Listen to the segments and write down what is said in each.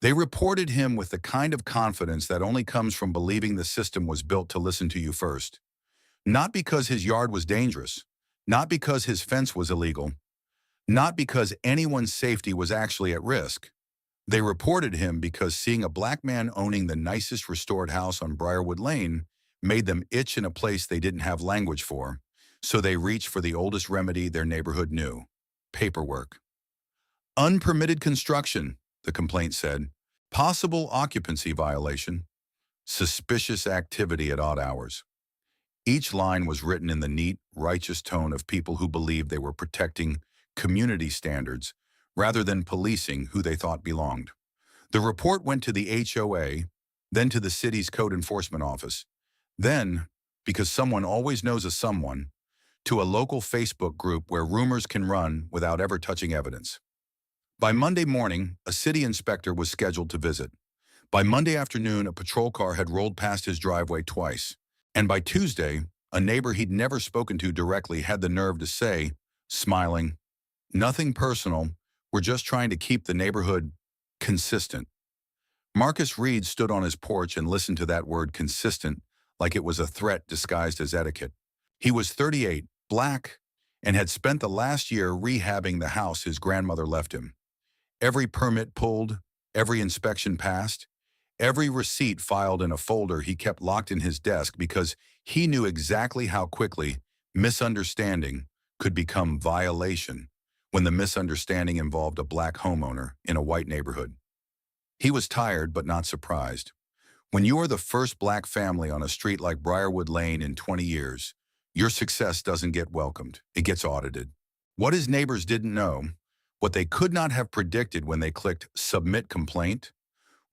They reported him with the kind of confidence that only comes from believing the system was built to listen to you first. Not because his yard was dangerous, not because his fence was illegal, not because anyone's safety was actually at risk. They reported him because seeing a black man owning the nicest restored house on Briarwood Lane made them itch in a place they didn't have language for, so they reached for the oldest remedy their neighborhood knew: paperwork. Unpermitted construction, the complaint said. Possible occupancy violation. Suspicious activity at odd hours. Each line was written in the neat, righteous tone of people who believed they were protecting community standards rather than policing who they thought belonged. The report went to the HOA, then to the city's code enforcement office, then, because someone always knows a someone, to a local Facebook group where rumors can run without ever touching evidence. By Monday morning, a city inspector was scheduled to visit. By Monday afternoon, a patrol car had rolled past his driveway twice. And by Tuesday, a neighbor he'd never spoken to directly had the nerve to say, smiling, "Nothing personal, we're just trying to keep the neighborhood consistent." Marcus Reed stood on his porch and listened to that word consistent like it was a threat disguised as etiquette. He was 38, black, and had spent the last year rehabbing the house his grandmother left him. Every permit pulled, every inspection passed, every receipt filed in a folder he kept locked in his desk because he knew exactly how quickly misunderstanding could become violation when the misunderstanding involved a black homeowner in a white neighborhood. He was tired but not surprised. When you are the first black family on a street like Briarwood Lane in 20 years, your success doesn't get welcomed, it gets audited. What his neighbors didn't know, what they could not have predicted when they clicked Submit Complaint,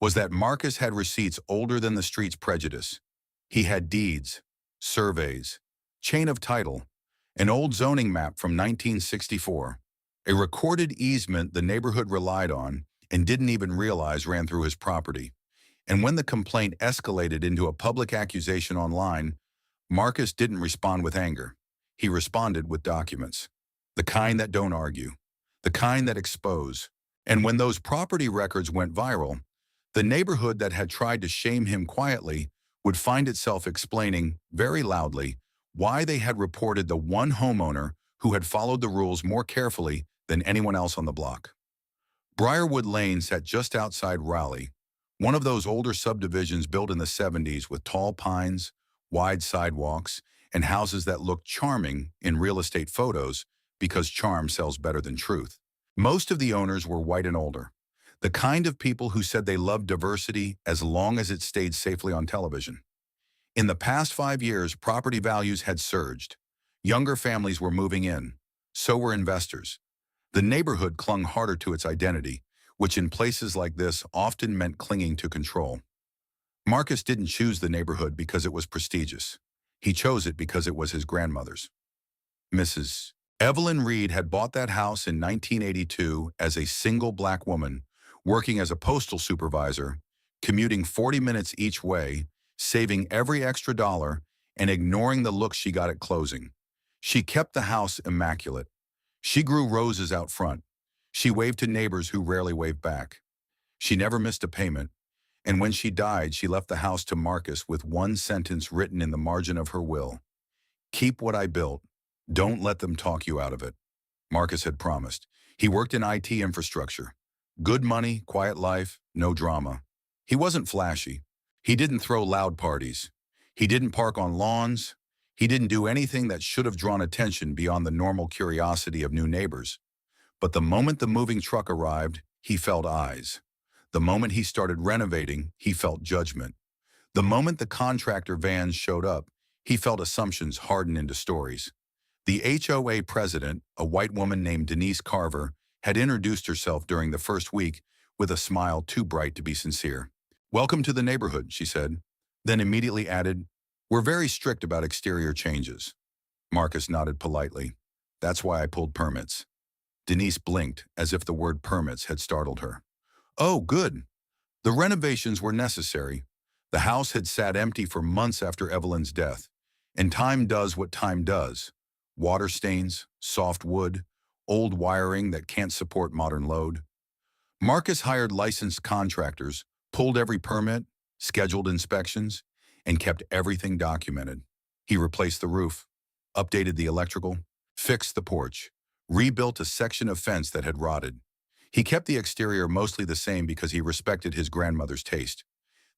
was that Marcus had receipts older than the street's prejudice. He had deeds, surveys, chain of title, an old zoning map from 1964, a recorded easement the neighborhood relied on and didn't even realize ran through his property. And when the complaint escalated into a public accusation online, Marcus didn't respond with anger. He responded with documents. The kind that don't argue. The kind that expose. And when those property records went viral, the neighborhood that had tried to shame him quietly would find itself explaining, very loudly, why they had reported the one homeowner who had followed the rules more carefully than anyone else on the block. Briarwood Lane sat just outside Raleigh, one of those older subdivisions built in the 70s with tall pines, wide sidewalks, and houses that looked charming in real estate photos because charm sells better than truth. Most of the owners were white and older, the kind of people who said they loved diversity as long as it stayed safely on television. In the past 5 years, property values had surged. Younger families were moving in. So were investors. The neighborhood clung harder to its identity, which in places like this often meant clinging to control. Marcus didn't choose the neighborhood because it was prestigious. He chose it because it was his grandmother's. Mrs. Evelyn Reed had bought that house in 1982 as a single black woman, working as a postal supervisor, commuting 40 minutes each way, saving every extra dollar, and ignoring the looks she got at closing. She kept the house immaculate. She grew roses out front. She waved to neighbors who rarely waved back. She never missed a payment, and when she died, she left the house to Marcus with one sentence written in the margin of her will: "Keep what I built. Don't let them talk you out of it." Marcus had promised. He worked in IT infrastructure. Good money, quiet life, no drama. He wasn't flashy. He didn't throw loud parties. He didn't park on lawns. He didn't do anything that should have drawn attention beyond the normal curiosity of new neighbors. But the moment the moving truck arrived, he felt eyes. The moment he started renovating, he felt judgment. The moment the contractor vans showed up, he felt assumptions harden into stories. The HOA president, a white woman named Denise Carver, had introduced herself during the first week with a smile too bright to be sincere. "Welcome to the neighborhood," she said, then immediately added, "We're very strict about exterior changes." Marcus nodded politely. "That's why I pulled permits." Denise blinked as if the word permits had startled her. "Oh, good." The renovations were necessary. The house had sat empty for months after Evelyn's death, and time does what time does. Water stains, soft wood, old wiring that can't support modern load. Marcus hired licensed contractors, pulled every permit, scheduled inspections, and kept everything documented. He replaced the roof, updated the electrical, fixed the porch, rebuilt a section of fence that had rotted. He kept the exterior mostly the same because he respected his grandmother's taste.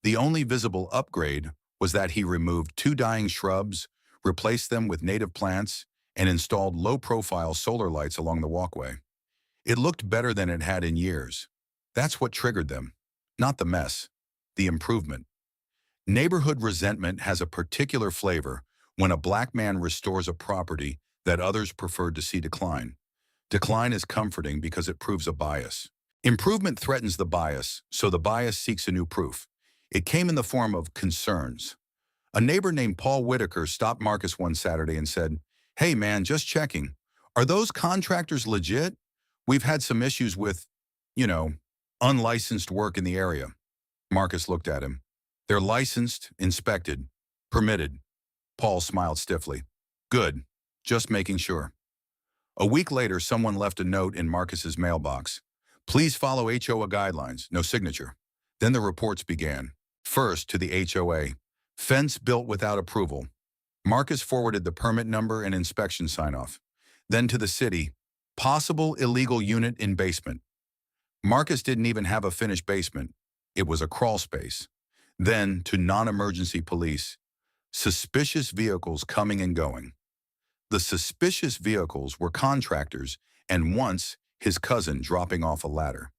The only visible upgrade was that he removed two dying shrubs, replaced them with native plants, and installed low-profile solar lights along the walkway. It looked better than it had in years. That's what triggered them. Not the mess, the improvement. Neighborhood resentment has a particular flavor when a black man restores a property that others preferred to see decline. Decline is comforting because it proves a bias. Improvement threatens the bias, so the bias seeks a new proof. It came in the form of concerns. A neighbor named Paul Whitaker stopped Marcus one Saturday and said, "Hey man, just checking. Are those contractors legit? We've had some issues with, you know, unlicensed work in the area." Marcus looked at him. "They're licensed, inspected, permitted." Paul smiled stiffly. "Good. Just making sure." A week later, someone left a note in Marcus's mailbox. "Please follow HOA guidelines, no signature." Then the reports began. First, to the HOA. Fence built without approval. Marcus forwarded the permit number and inspection sign-off. Then to the city. Possible illegal unit in basement. Marcus didn't even have a finished basement. It was a crawl space. Then to non-emergency police. Suspicious vehicles coming and going. The suspicious vehicles were contractors and once his cousin dropping off a ladder.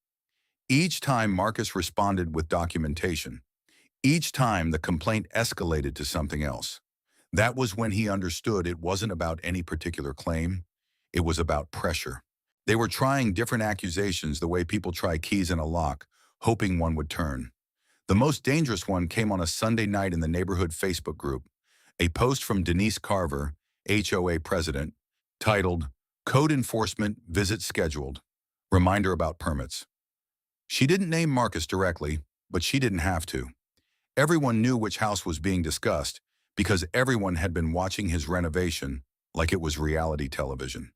Each time Marcus responded with documentation. Each time the complaint escalated to something else. That was when he understood it wasn't about any particular claim. It was about pressure. They were trying different accusations the way people try keys in a lock, hoping one would turn. The most dangerous one came on a Sunday night in the neighborhood Facebook group. A post from Denise Carver, HOA president, titled, "Code Enforcement Visit Scheduled. Reminder about permits." She didn't name Marcus directly, but she didn't have to. Everyone knew which house was being discussed because everyone had been watching his renovation like it was reality television.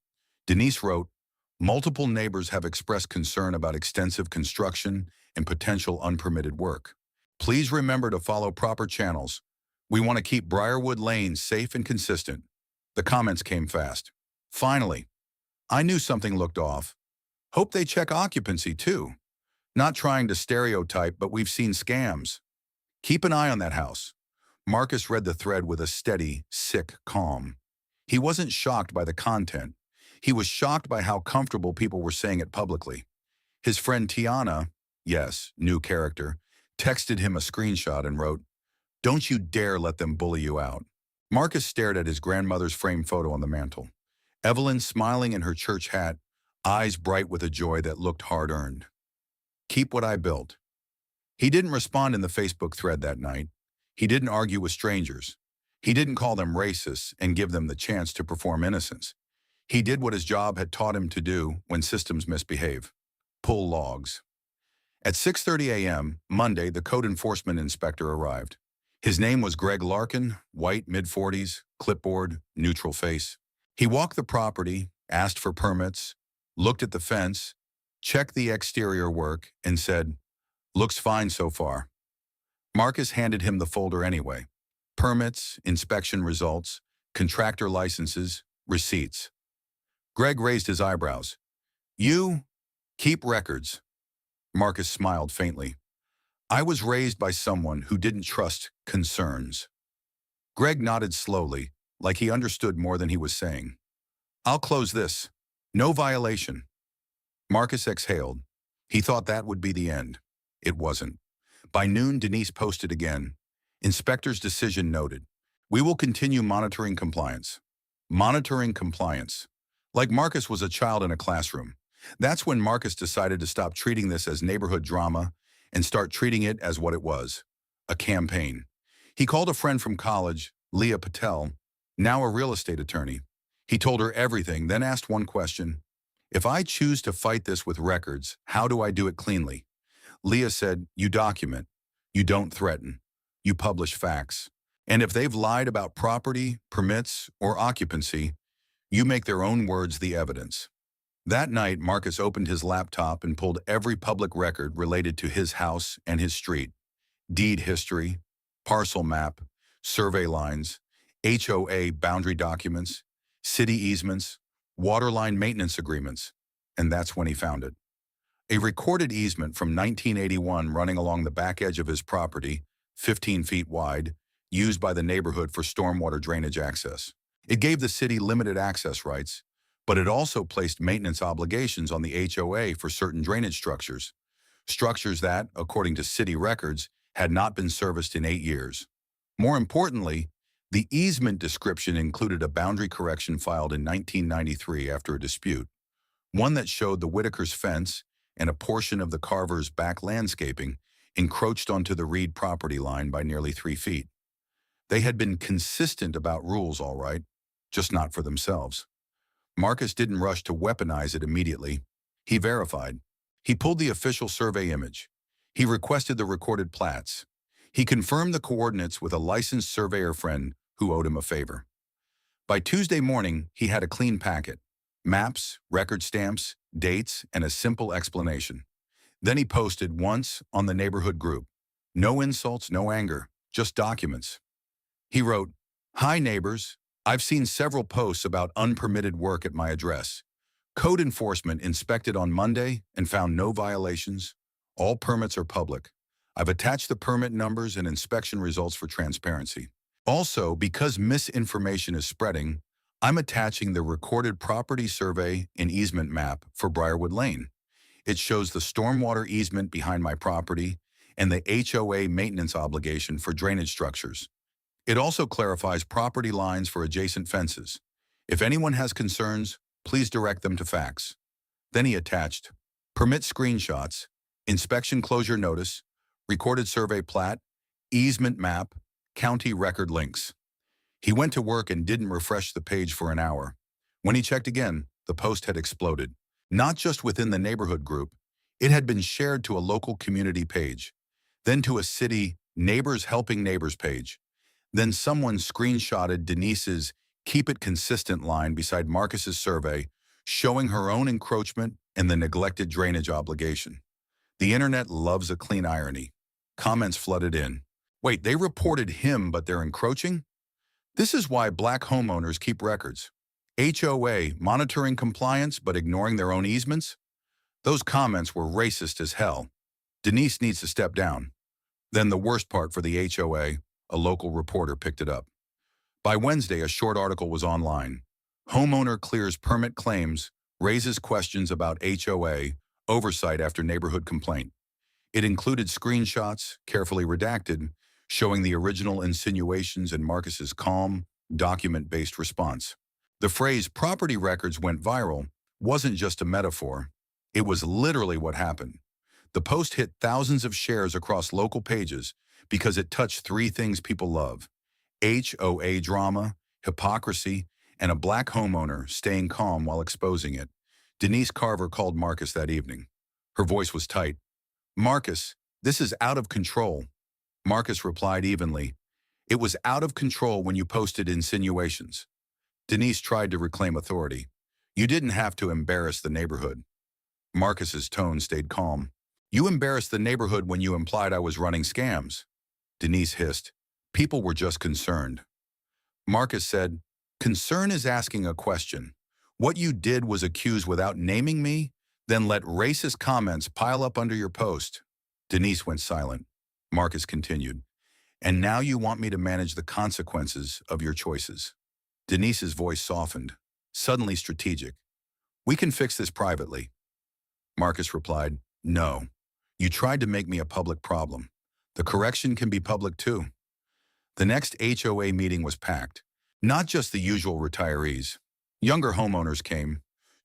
Denise wrote, "Multiple neighbors have expressed concern about extensive construction and potential unpermitted work. Please remember to follow proper channels. We want to keep Briarwood Lane safe and consistent." The comments came fast. "Finally, I knew something looked off. Hope they check occupancy too. Not trying to stereotype, but we've seen scams. Keep an eye on that house." Marcus read the thread with a steady, sick calm. He wasn't shocked by the content. He was shocked by how comfortable people were saying it publicly. His friend Tiana, yes, new character, texted him a screenshot and wrote, "Don't you dare let them bully you out." Marcus stared at his grandmother's framed photo on the mantel. Evelyn smiling in her church hat, eyes bright with a joy that looked hard-earned. "Keep what I built." He didn't respond in the Facebook thread that night. He didn't argue with strangers. He didn't call them racists and give them the chance to perform innocence. He did what his job had taught him to do when systems misbehave. Pull logs. At 6:30 a.m., Monday, the code enforcement inspector arrived. His name was Greg Larkin, white, mid-40s, clipboard, neutral face. He walked the property, asked for permits, looked at the fence, checked the exterior work, and said, "Looks fine so far." Marcus handed him the folder anyway. Permits, inspection results, contractor licenses, receipts. Greg raised his eyebrows. "You keep records." Marcus smiled faintly. "I was raised by someone who didn't trust concerns." Greg nodded slowly, like he understood more than he was saying. "I'll close this. No violation." Marcus exhaled. He thought that would be the end. It wasn't. By noon, Denise posted again. "Inspector's decision noted. We will continue monitoring compliance." Monitoring compliance. Like Marcus was a child in a classroom. That's when Marcus decided to stop treating this as neighborhood drama and start treating it as what it was, a campaign. He called a friend from college, Leah Patel, now a real estate attorney. He told her everything, then asked one question. "If I choose to fight this with records, how do I do it cleanly?" Leah said, "You document. You don't threaten. You publish facts. And if they've lied about property, permits, or occupancy, you make their own words the evidence." That night, Marcus opened his laptop and pulled every public record related to his house and his street: deed history, parcel map, survey lines, HOA boundary documents, city easements, waterline maintenance agreements. And that's when he found it. A recorded easement from 1981 running along the back edge of his property, 15 feet wide, used by the neighborhood for stormwater drainage access. It gave the city limited access rights, but it also placed maintenance obligations on the HOA for certain drainage structures that, according to city records, had not been serviced in 8 years. More importantly, the easement description included a boundary correction filed in 1993 after a dispute, one that showed the Whitaker's fence and a portion of the Carver's back landscaping encroached onto the Reed property line by nearly 3 feet. They had been consistent about rules, all right, just not for themselves. Marcus didn't rush to weaponize it immediately. He verified. He pulled the official survey image. He requested the recorded plats. He confirmed the coordinates with a licensed surveyor friend who owed him a favor. By Tuesday morning, he had a clean packet: maps, record stamps, dates, and a simple explanation. Then he posted once on the neighborhood group. No insults, no anger, just documents. He wrote, "Hi neighbors, I've seen several posts about unpermitted work at my address. Code enforcement inspected on Monday and found no violations. All permits are public. I've attached the permit numbers and inspection results for transparency. Also, because misinformation is spreading, I'm attaching the recorded property survey and easement map for Briarwood Lane. It shows the stormwater easement behind my property and the HOA maintenance obligation for drainage structures. It also clarifies property lines for adjacent fences. If anyone has concerns, please direct them to fax." Then he attached permit screenshots, inspection closure notice, recorded survey plat, easement map, county record links. He went to work and didn't refresh the page for an hour. When he checked again, the post had exploded. Not just within the neighborhood group, it had been shared to a local community page, then to a city Neighbors Helping Neighbors page. Then someone screenshotted Denise's "Keep It Consistent" line beside Marcus's survey, showing her own encroachment and the neglected drainage obligation. The internet loves a clean irony. Comments flooded in. Wait, they reported him, but they're encroaching? This is why black homeowners keep records. HOA monitoring compliance but ignoring their own easements? Those comments were racist as hell. Denise needs to step down. Then the worst part for the HOA, a local reporter picked it up. By Wednesday, a short article was online. Homeowner clears permit claims, raises questions about HOA, oversight after neighborhood complaint. It included screenshots, carefully redacted, showing the original insinuations and Marcus's calm, document-based response. The phrase "property records went viral" wasn't just a metaphor. It was literally what happened. The post hit thousands of shares across local pages because it touched 3 things people love: HOA drama, hypocrisy, and a black homeowner staying calm while exposing it. Denise Carver called Marcus that evening. Her voice was tight. "Marcus, this is out of control." Marcus replied evenly, "It was out of control when you posted insinuations." Denise tried to reclaim authority. "You didn't have to embarrass the neighborhood." Marcus's tone stayed calm. "You embarrassed the neighborhood when you implied I was running scams." Denise hissed, "People were just concerned." Marcus said, "Concern is asking a question. What you did was accuse without naming me, then let racist comments pile up under your post." Denise went silent. Marcus continued, "And now you want me to manage the consequences of your choices." Denise's voice softened, suddenly strategic. "We can fix this privately." Marcus replied, "No. You tried to make me a public problem. The correction can be public too." The next HOA meeting was packed. Not just the usual retirees. Younger homeowners came.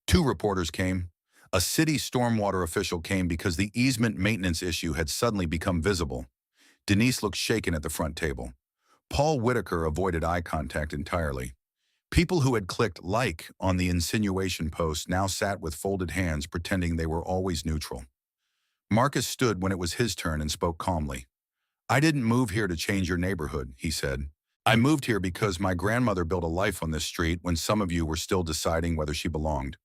2 reporters came. A city stormwater official came because the easement maintenance issue had suddenly become visible. Denise looked shaken at the front table. Paul Whitaker avoided eye contact entirely. People who had clicked like on the insinuation post now sat with folded hands pretending they were always neutral. Marcus stood when it was his turn and spoke calmly. "I didn't move here to change your neighborhood," he said. "I moved here because my grandmother built a life on this street when some of you were still deciding whether she belonged.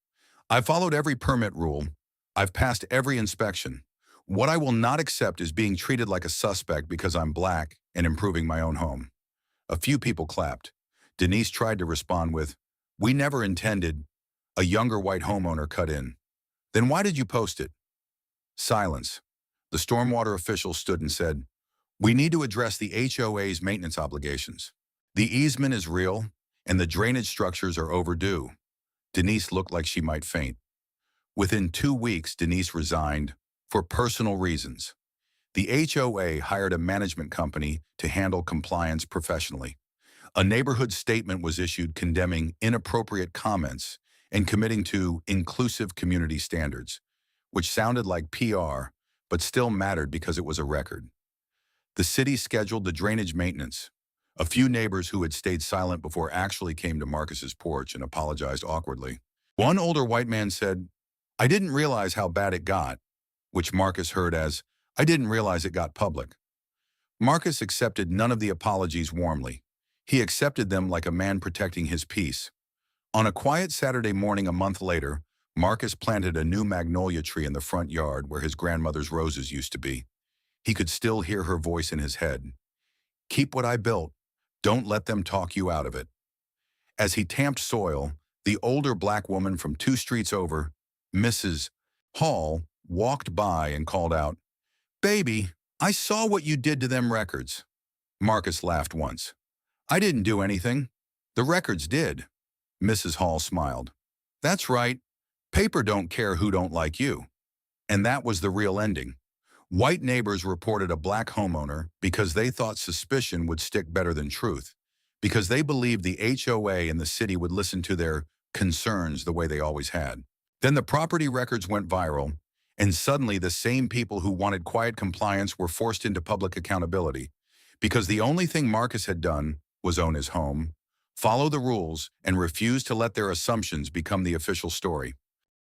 I've followed every permit rule. I've passed every inspection. What I will not accept is being treated like a suspect because I'm black and improving my own home." A few people clapped. Denise tried to respond with, "We never intended." A younger white homeowner cut in. "Then why did you post it?" Silence. The stormwater official stood and said, "We need to address the HOA's maintenance obligations. The easement is real, and the drainage structures are overdue." Denise looked like she might faint. Within 2 weeks, Denise resigned for personal reasons. The HOA hired a management company to handle compliance professionally. A neighborhood statement was issued condemning inappropriate comments and committing to inclusive community standards, which sounded like PR, but still mattered because it was a record. The city scheduled the drainage maintenance. A few neighbors who had stayed silent before actually came to Marcus's porch and apologized awkwardly. One older white man said, "I didn't realize how bad it got," which Marcus heard as, "I didn't realize it got public." Marcus accepted none of the apologies warmly. He accepted them like a man protecting his peace. On a quiet Saturday morning a month later, Marcus planted a new magnolia tree in the front yard where his grandmother's roses used to be. He could still hear her voice in his head. "Keep what I built. Don't let them talk you out of it." As he tamped soil, the older black woman from 2 streets over, Mrs. Hall, walked by and called out, "Baby, I saw what you did to them records." Marcus laughed once. "I didn't do anything. The records did." Mrs. Hall smiled. "That's right. Paper don't care who don't like you." And that was the real ending. White neighbors reported a black homeowner because they thought suspicion would stick better than truth, because they believed the HOA and the city would listen to their concerns the way they always had. Then the property records went viral, and suddenly the same people who wanted quiet compliance were forced into public accountability, because the only thing Marcus had done was own his home, follow the rules, and refuse to let their assumptions become the official story.